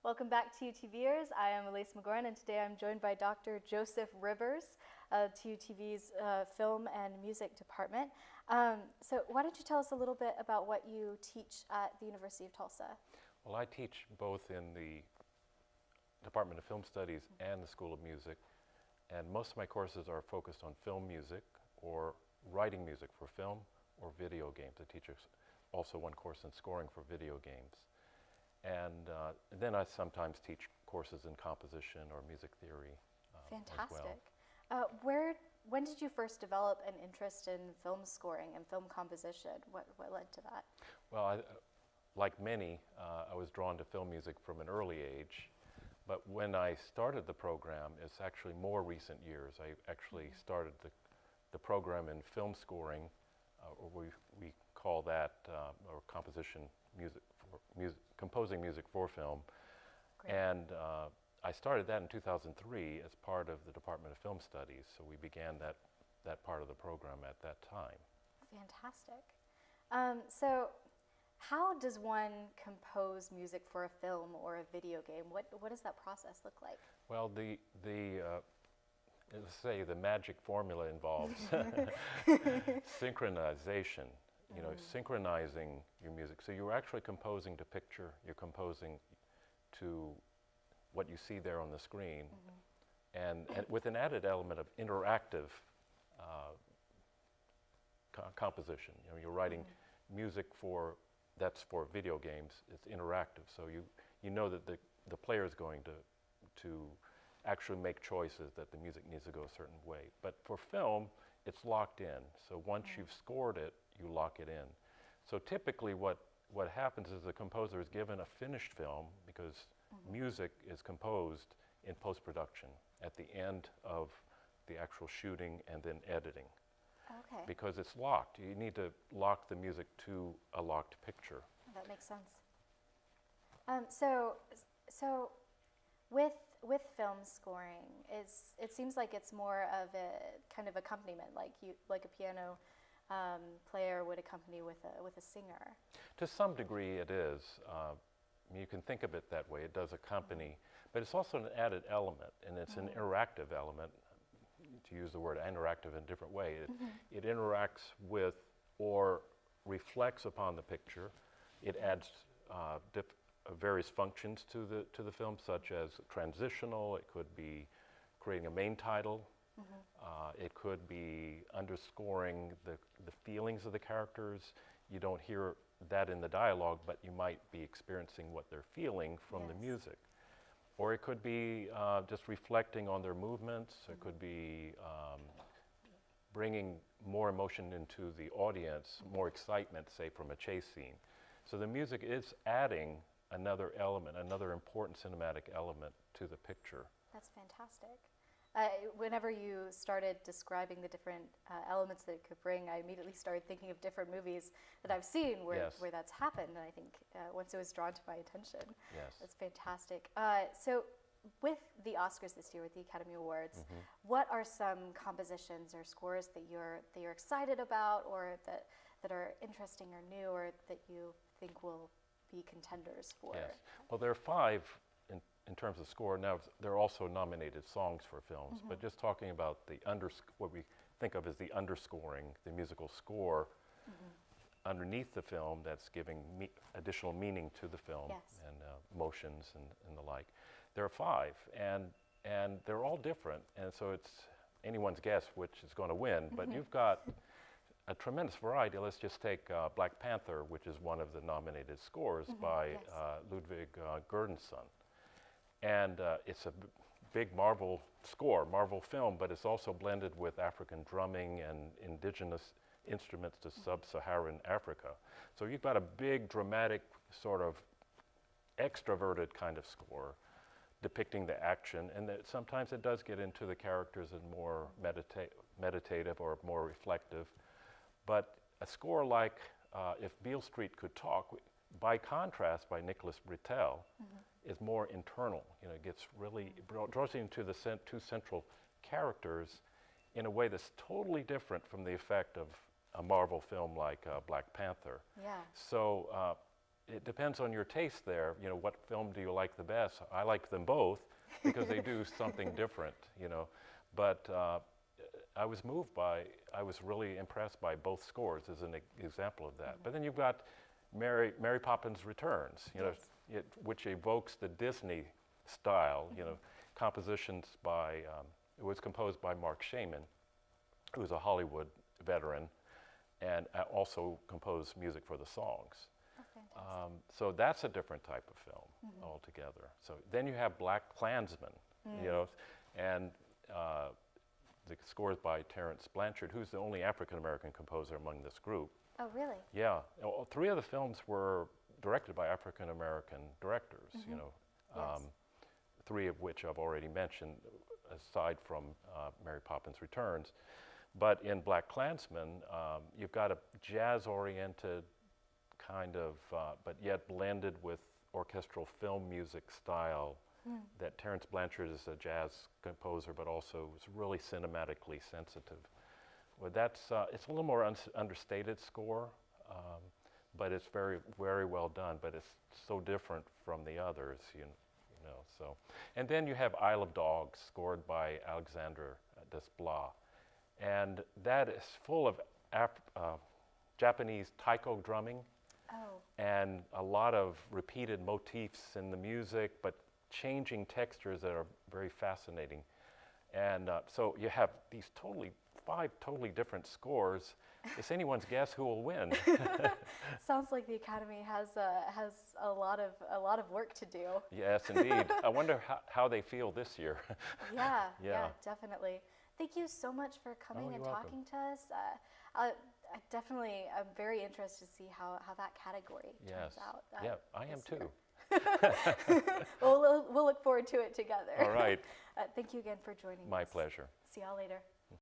Welcome back to TUTVers. I am Elise McGoran, and today I'm joined by Dr. Joseph Rivers, TUTV's Film and Music Department. So why don't you tell us a little bit about what you teach at the University of Tulsa? Well, I teach both in the Department of Film Studies and the School of Music, and most of my courses are focused on film music or writing music for film or video games. I teach also one course in scoring for video games. And then I sometimes teach courses in composition or music theory Fantastic. as well. When did you first develop an interest in film scoring and film composition? What led to that? Well, like many, I was drawn to film music from an early age. But when I started the program, it's actually more recent years. I actually started the program in film scoring, or we call that, or composition music, composing music for film. Great. And I started that in 2003 as part of the Department of Film Studies, so we began that part of the program at that time. Fantastic. So how does one compose music for a film or a video game? What does that process look like? Well, let's say the magic formula involves synchronization. You know, synchronizing your music. So you're actually composing to picture, you're composing to what you see there on the screen, and with an added element of interactive composition. You know, you're writing music that's for video games. It's interactive, so you know that the player is going to actually make choices that the music needs to go a certain way. But for film, it's locked in. So once you've scored it, you lock it in. So typically what happens is the composer is given a finished film, because music is composed in post-production at the end of the actual shooting and then editing. Okay. Because it's locked. You need to lock the music to a locked picture. That makes sense. So with film scoring, it seems like it's more of a kind of accompaniment, like a piano player would accompany with a singer. To some degree it is. You can think of it that way. It does accompany, but it's also an added element, and it's an interactive element, to use the word interactive in a different way. It interacts with or reflects upon the picture. It adds various functions to the film, such as transitional. It could be creating a main title. It could be underscoring the feelings of the characters. You don't hear that in the dialogue, but you might be experiencing what they're feeling from the music. Or it could be just reflecting on their movements. It could be bringing more emotion into the audience, more excitement, say, from a chase scene. So the music is adding another element, another important cinematic element to the picture. That's fantastic. Whenever you started describing the different elements that it could bring, I immediately started thinking of different movies that I've seen where that's happened, and I think once it was drawn to my attention. Yes. That's fantastic. So with the Oscars this year, with the Academy Awards, what are some compositions or scores that you're excited about, or that are interesting or new, or that you think will be contenders for? Yes. Well, there are 5 in terms of score. Now, there are also nominated songs for films, but just talking about what we think of as the underscoring, the musical score underneath the film that's giving additional meaning to the film and motions and the like. There are 5, and they're all different, and so it's anyone's guess which is going to win, but you've got a tremendous variety. Let's just take Black Panther, which is one of the nominated scores by Ludwig Göransson. And it's a big Marvel score, Marvel film, but it's also blended with African drumming and indigenous instruments to sub-Saharan Africa. So you've got a big, dramatic, sort of extroverted kind of score depicting the action, and sometimes it does get into the characters and more meditative or more reflective. But a score like If Beale Street Could Talk, by contrast, by Nicholas Britell, is more internal. You know, it gets really, draws you into the 2 central characters in a way that's totally different from the effect of a Marvel film like Black Panther. Yeah. So it depends on your taste there. You know, what film do you like the best? I like them both because they do something different, you know. But I was really impressed by both scores as an example of that. But then you've got Mary Poppins Returns, you know, which evokes the Disney style, you know, compositions by, it was composed by Mark Shaman, who's a Hollywood veteran, and also composed music for the songs. So that's a different type of film altogether. So then you have Black Klansman, you know, and the scores by Terence Blanchard, who's the only African-American composer among this group. Oh, really? Yeah. All three of the films were directed by African-American directors, you know, three of which I've already mentioned, aside from Mary Poppins Returns. But in Black Klansman, you've got a jazz-oriented kind of, but yet blended with orchestral film music style that Terence Blanchard is a jazz composer, but also is really cinematically sensitive. Well, that's, it's a little more understated score, but it's very, very well done, but it's so different from the others, you know, so. And then you have Isle of Dogs, scored by Alexandre Desplat. And that is full of Japanese taiko drumming and a lot of repeated motifs in the music, but changing textures that are very fascinating. And so you have these five totally different scores. It's anyone's guess who will win. Sounds like the Academy has a lot of work to do. Yes, indeed. I wonder how they feel this year. Yeah, definitely. Thank you so much for coming and talking to us. I'm very interested to see how that category turns out. Yeah, I am too. We'll look forward to it together. All right. Thank you again for joining us. My pleasure. See y'all later.